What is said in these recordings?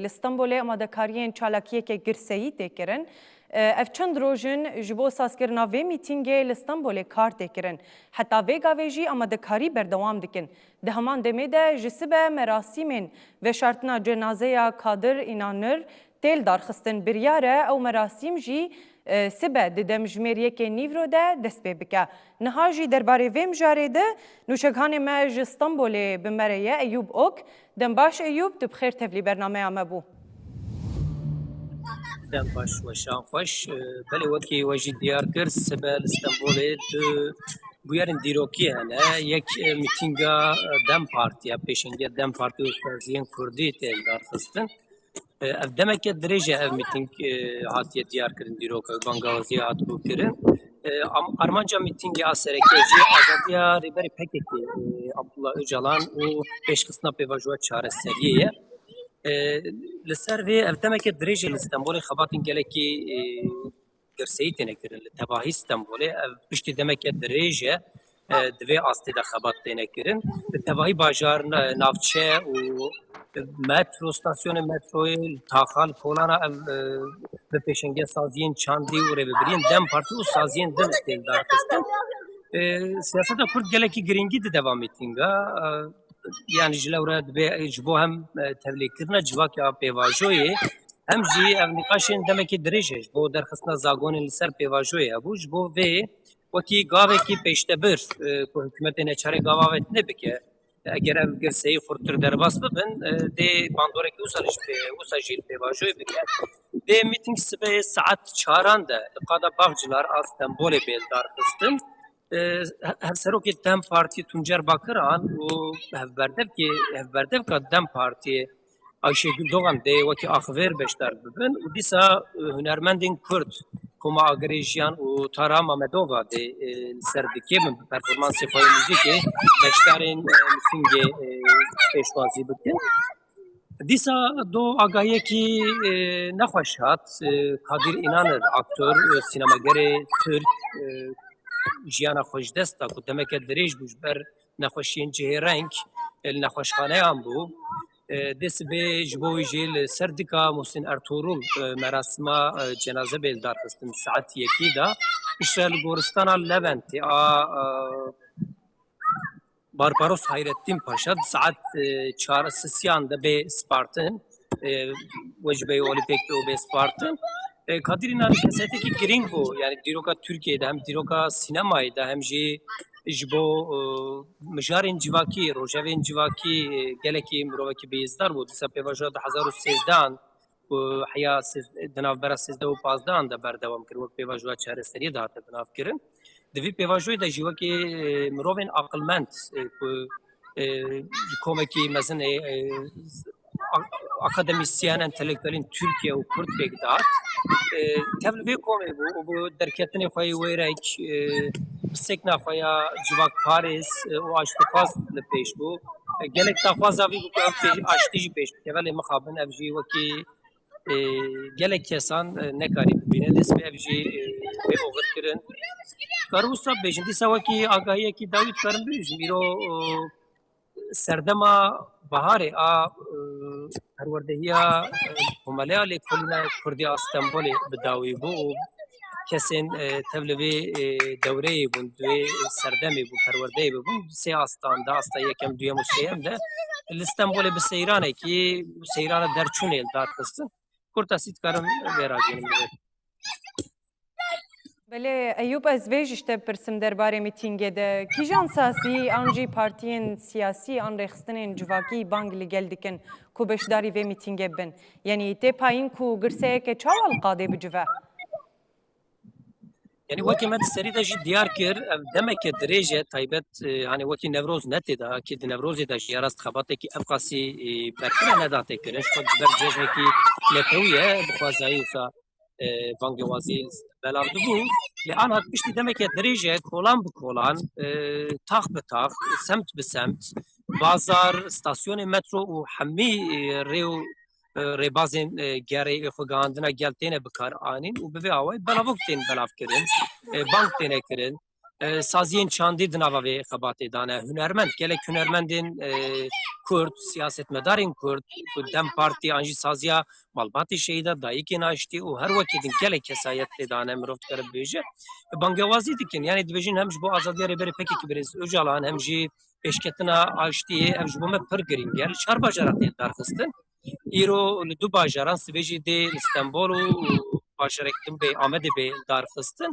لستانبولê amadekariyên çalakiyekê girseyî tê kirin. Ev çend rojin ji bo sazkirina vê mîtîngê li Stenbolê kar tê kirin. Heta vê gavê jî amadekarî berdewam dikin. Di heman demê de ji sibe merasîmên veşartina cenazeya Kadir İnanır têl darxistin biryare ew merasîm jî sibe di demjimêriyekê Nîvro de dest pê bike. Niha jî derbarê vê mijarê de nûşekanê me ji Stenbolê bi me re ye Eyûb Ok. Dem baş Eyûb, tu bi xêr tevlî bernameya me bû. دم باش وشان خوش بله وکی وجی دیار کرد سبل استانبول تو بویارن دیروکی هنه یک میتینگا دم پارتیا پیشنگی دم پارتی استازیان کردی تل دارخستن اف دمک درجه اف میتینگ هاتیه دیار کردن دیروک بانگازی هات بو کردن Armanca mitingi aserekeci azadiya riberi pekeki Abdullah Öcalan o beş kısna pevajuat çareseriye لسر في التمك دريج الاسطنبولي خباتين جلكي درسيتنا كرن تباهي اسطنبولي بشتي دمك دريج دوي استي دا خباتين كرن تباهي باجار نافچه و مترو ستاسيون مترو تاخال كولانا به پیشنگی سازین چاندی و ربرین دم پارتی و سازین دل استیدار کستن سیاست کرد جلكي گرینگی devam ettinga yani jilawrad be jbo hem tevlîkirina civaka pêvajoyê hem jî ev nîqaşên demekî dirêj e ji bo derxistina zagonên li ser pêvajoyê hebû ji bo vê wekî gavekî pêştebir ku hikûmetê neçarê gava ve nebike eger ev girseyî xurtir derbas bibin dê bandorekî wisa jî pêvajoyê bike dê mîting sibehê saet çaran de li qada bavcılar a Stenbolê bêldar xistin Hevserokê Dem Partî Tuncer Bakiran û hevberdev ka Dem Partî Ayşegül Doğan dê wekî axivêr beşdar bibin û dîsa hunermendên Kurd Koma Agirêjiyan û Tara Mamedova dê ser dikevin bi performansê xwe mûzîkê beşdarên mîtingê pêşwazî bikin. Dîsa do agahiyekî nexweş hat Kadir İnanır aktör sînemagerê Türk jiyana xweşdesta ku demeke dirêj bû ji ber nexweşiyên cihêreng li nexweşxaneyan bû dê sibê ji bo wî jî li ser dika Muhsin Ertuğrul merasîma cenaze bêldar xistin saet yekî da îşre li goristana Leventê a Barbaros Hayrettin Paşa saet çar sisiyan de bê Spartin wecbeyê Olîmpik de û bê Spartin Kadir İnanır kesetekî giring bû yani dîroka Tirkiyeyê hem dîroka sînemayê de hem jî ji bo mijarên civakî rojevên civakî gelekî mirovekî bêzdar bû dîsa pêvajoya 2013 ku heya di navbera 13 û 15 de berdewam kir wek pêvajoya çareseriyê de hate binavkirin di vî pêvajoyê de jî wekî mirovên aqilmend ku ji komekî mezinê akademisyen entelektüelên Türkiye û Kurd pêk dat tev li vê komê bû û bi derketinê xwe yê wêrek bi sekna xwe ya civak Parêz û aştixwaz li pêş bû gelek daxwaza vî bû ku ev aştî jî pêş bike belê mixabin ev jî wekî gelek kesan nekarî bibîne dest pê ev jî pê ovurkirin kar wisa bêjin dîsa wekî agahiyekî dawî dikarin bibêjin îro serdema baharê a perwerdehiya Komeleya Lêkolîna Kurdî a Stenbolê bi dawî bû û kesên tev li vê dewreyê bûn di vê serdemê bû perwerdeyê bibûn sê astan de asta yekem duyem û sêyem de li Stenbolê bi seyranekî seyrana derçûnê li dat xistin kurtasî dikarim vê ragihînim li vê Belê Eyûb ez vê jî te pirsim derbarê mîtingê de kîjan sasî an jî partiyên siyasî an rêxistinên civakî bang li gel dikin ku beşdarî vê mîtingê bin yanî tê payîn ku girseyeke çawa li qadê bicive Yani wekî me di serî de jî diyar kir ev demeke dirêj e taybet hani wekî Newroz netê da ki di Newrozê de jî rast xebatekî ev qasî berfirê nedatê kirin ji xwe ji ber cejnekî letewî ye bi xwezayî wisa bangewazî belav dibû lê an hat piştî demeke dirêj e kolan bi kolan tax bi tax semt bi semt bazar stasyonê metro û hemî rê û rêbazên gerê xwe gihandina gel têne bikar anîn û bi vê awayî belavok tên belav kirin bank têne kirin Saziyên çandî di nava vê xebatê dane. Hunermend, gelek hunermendên Kurd, siyasetmedarên Kurd, ku Dem Partî an jî saziya malbatê şehîda dayîkên aştî û her wekî din gelek kesayet tê dane mirov dikare bibêje. Bangewazî dikin, yani dibêjin hem ji bo azadiya rêberê Pekekî Birêz Öcalan hem jî pêşketina aştiyê ev ji bo me pir girîng e. Li çar bajaran tê darxistin. Îro li du bajaran sibê jî dê li Stenbol û bajarek din bê Amedê bê darxistin.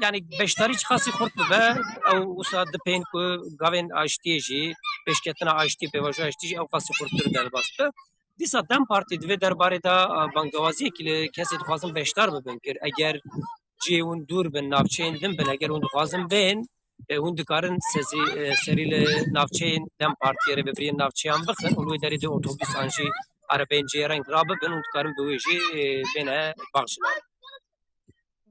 Yani beşdarî çi xasî xurt bibe ew wisa dipên ku gavên aştiyê jî pêşketina aştî pêvajoya aştî jî ew xasî xurttir derbas be. Dîsa Dem Partî divê derbarê da bangewaziyekî li kesê dixwazin beşdar bibin kir. Eger cihê hûn dûr bin navçeyên din bin eger hûn dixwazin bên hûn dikarin serî li navçeyên Dem Partiyê rêveberiyên navçeyan bixin û li wê derê de otobûsan jî erebeyên cêreng rabibin û dikarin bi wê jî bêne baxşinan.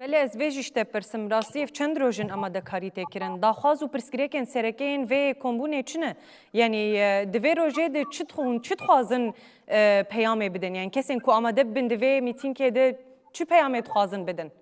Belê ez vê jî te pirsim rastî ev çend rojin amadekarî tê kirin. Daxwaz û pirsgirêkên serekeyên vê kombûnê çi ne? Yani di vê rojê de çi dixwazin peyamê bidin? Yani kesên ku amade bibin di vê mîtîngê de çi peyamê dixwazin bidin?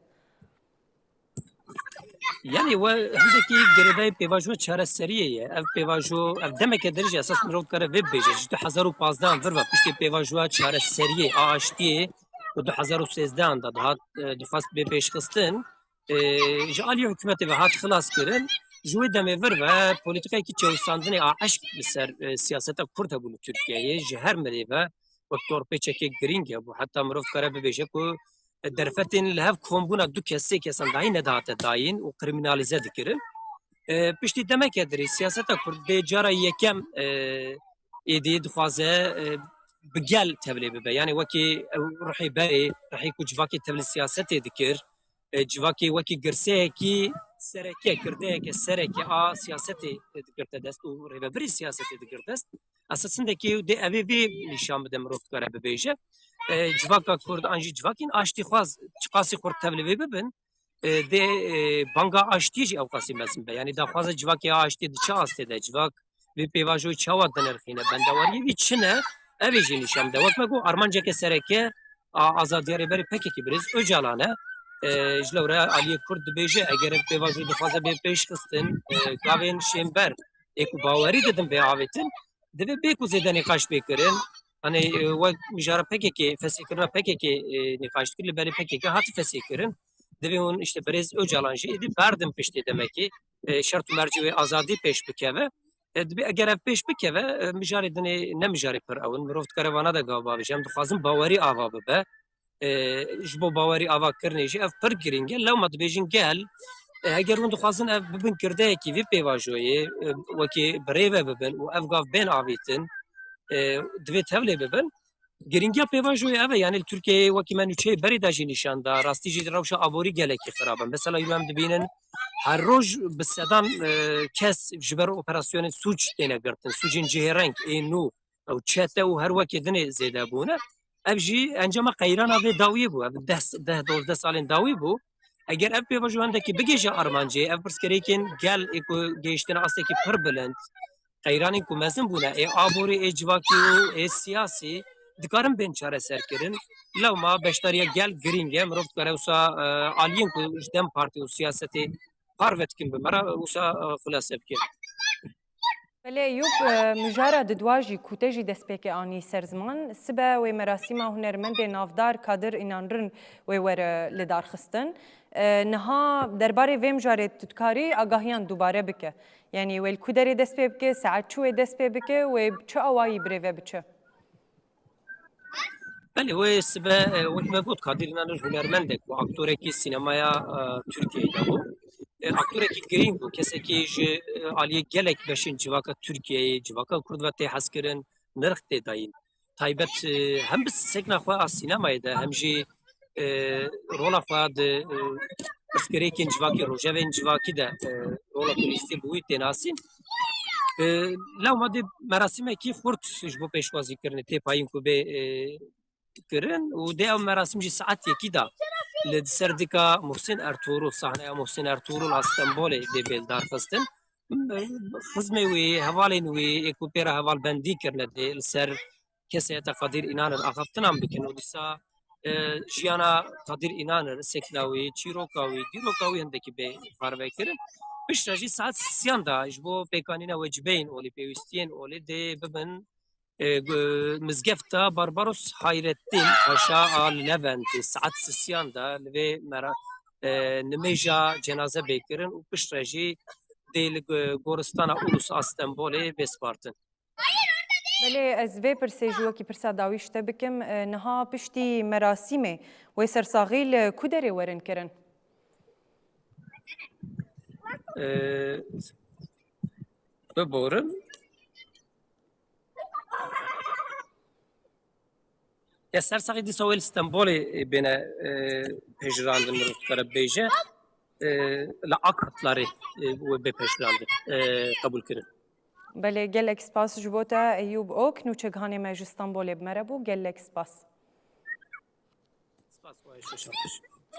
Yani we hindekî girêdayê pêvajoya çareseriyê ye. Ev pêvajo ev demeke derî esas mirov dikare vê bibêje. Ji 2015 vir ve piştî pêvajoya çareseriyê a aştiyê û 2013 da dihat dixwast bê pêşxistin ji aliyê hikûmetê ve hat xilas kirin. Ji wê demê vir ve polîtikayekî çewsandinê a eşk li ser siyaseta Kurd hebû li Tirkiyeyê ji her mirê ve wek torpêçekê girîng hebû. Heta mirov dikare bibêje ku derfetên li hev kombûna du kes sê kesan dahî nedihate dayîn û kriminalize dikirin. Piştî demeke dirî siyaseta Kurd dê cara yekem êdî dixwaze bi gel tevlê bibe. Yani wekî ruhê berê, rehî ku civakê tevlî siyasetê dikir, civakê wekî girseyekî sereke, kirdeyeke sereke a siyasetê dikirte dest û rêveberî siyasetê dikir dest. Esasindekî dê evê vê nîşan bide mirov dikare bibêje. Civaka Kurd an jî civakên aştîxwaz çi qasî xurt tevlî vê bibin dê banga aştiyê jî ew qasî mezin be. Yani daxwaza civakê a aştî di çi astê de civak vê pêvajoyê çawa dinirxîne bendewariyê wî çi ne evê jî nîşan bide. Wek me got armanceke sereke a azadiya rêberê Pekekî Birêz Öcalan e. Ji lewre aliyê Kurd dibêje eger ev pêvajoyê dixwaze bê pêşxistin gavên şêmber ê ku bawerî didin bê avêtin divê bê ku zêde nîqaş bê kirin. Hani wek mijara Pekekê fesêkirina Pekekê nîqaş dikir li berê Pekekê hat fesêkirin. Divê hûn işte Birêz Öcalan jî êdî berdin piştê demekî şert û mercî wê azadî pêş bikeve. Divê eger ev pêş bikeve mijarê dinê ne mijarê pir ew in mirov dikare vana de gav bavêje em dixwazin bawerî ava bibe. Ji bo bawerî ava kirinê jî ev pir girîng e lewma dibêjin gel eger hûn dixwazin ev bibin kirdeyekî vê pêvajoyê wekî birêve bibin û ev gav bên avîtin divê tevlê bibin. Giringiya pêvajoyê ev e yani li Tirkiyeyê wekî me nûçeyê berê da jî nîşan da rastî jî rewşa aborî gelekî xirab e. Mesela îro em dibînin her roj bi sedan kes ji ber operasyonên sûç têne girtin. Sûcên cihêreng ê nû ew çete û her wekê dinê zêde bûne. Ev jî encama qeyrana vê dawiyê bû. Ev 10-12 salên dawî bû. Eger ev pêvajo hindekî bigêje armancê ev pirsgirêkên gel ê ku gêiştina astekî pir bilind qeyranên ku mezin bûne ê aborî ê civakî û ê siyasî dikarin bên çareser kirin. Lewma beşdariya gel girîng e mirov dikare wisa aliyên ku ji Dem Partî û siyasetê parve dikin bi me re wisa xulase bike. Belê Eyûb mijara di dwa jî ku te jî destpêkê anî ser ziman sibe wê merasîma hunermendê navdar Kadir İnanrın wê were li darxistin. Niha derbarê vê mijarê tu dikarî agahiyan dubare bike. Yani wê li ku derê dest pê bike, saet çû wê dest pê bike wê çi awayî birêve biçe? Belê wê sibe wekî me got Kadir İnanır hunermendek û aktorekî sînemaya Tirkiyeyê de bû. Aktorekî girîng bû kesekî ji aliyê gelek beşên civaka Tirkiyeyê civaka Kurd ve tê hezkirin nirx tê dayîn. Taybet hem bi sekna xwe a sînemayê de hem jî rola xwe di pirsgirêkên civakî rojevên civakî de rola ku lîstê bi wî tê nasîn. Lewma dê merasîmekî xurt ji bo pêşwazîkirinê tê payîn ku bê kirin û dê ew merasim jî saet yekî da li ser dika Muhsin Ertuğrul sahneya Muhsin Ertuğrul a Stenbolê dê bêl darxistin. Xizmê wê hevalên wê ê ku pêra hevalbendî kirine dê li ser keseyeta Kadir İnanır axaftinan bikin û dîsa jiyana Kadir İnanır, Seklawi, Çirokawi, Dirokawi hindeki be parvekirin. Pişta jî saat siyan da ji bo pêkanîna wecibeyên olî pêwîstiyên olî dê bibin mizgefta Barbaros Hayrettin Paşa a Leventê saat siyan da li vê nimêja cenaze bêkirin û pişta jî dê li goristana Ulus a Stenbolê bêspartin. بله از وی پرسیجو کی پرسا داویش بکم نها پشتی مراسمه و سرساغیل کدره ورن کرن Biborin ya sersaxî dîsa wê li Stenbolê bêne pejirandin mirotkare bêje li Akatlarê wê bê pejirandin qebûl kirin. بله گلک سپاس جبوتا ایوب اوک نوچگهانی مجستان بوله بمربو گلک سپاس Spas xwe şaşırtır.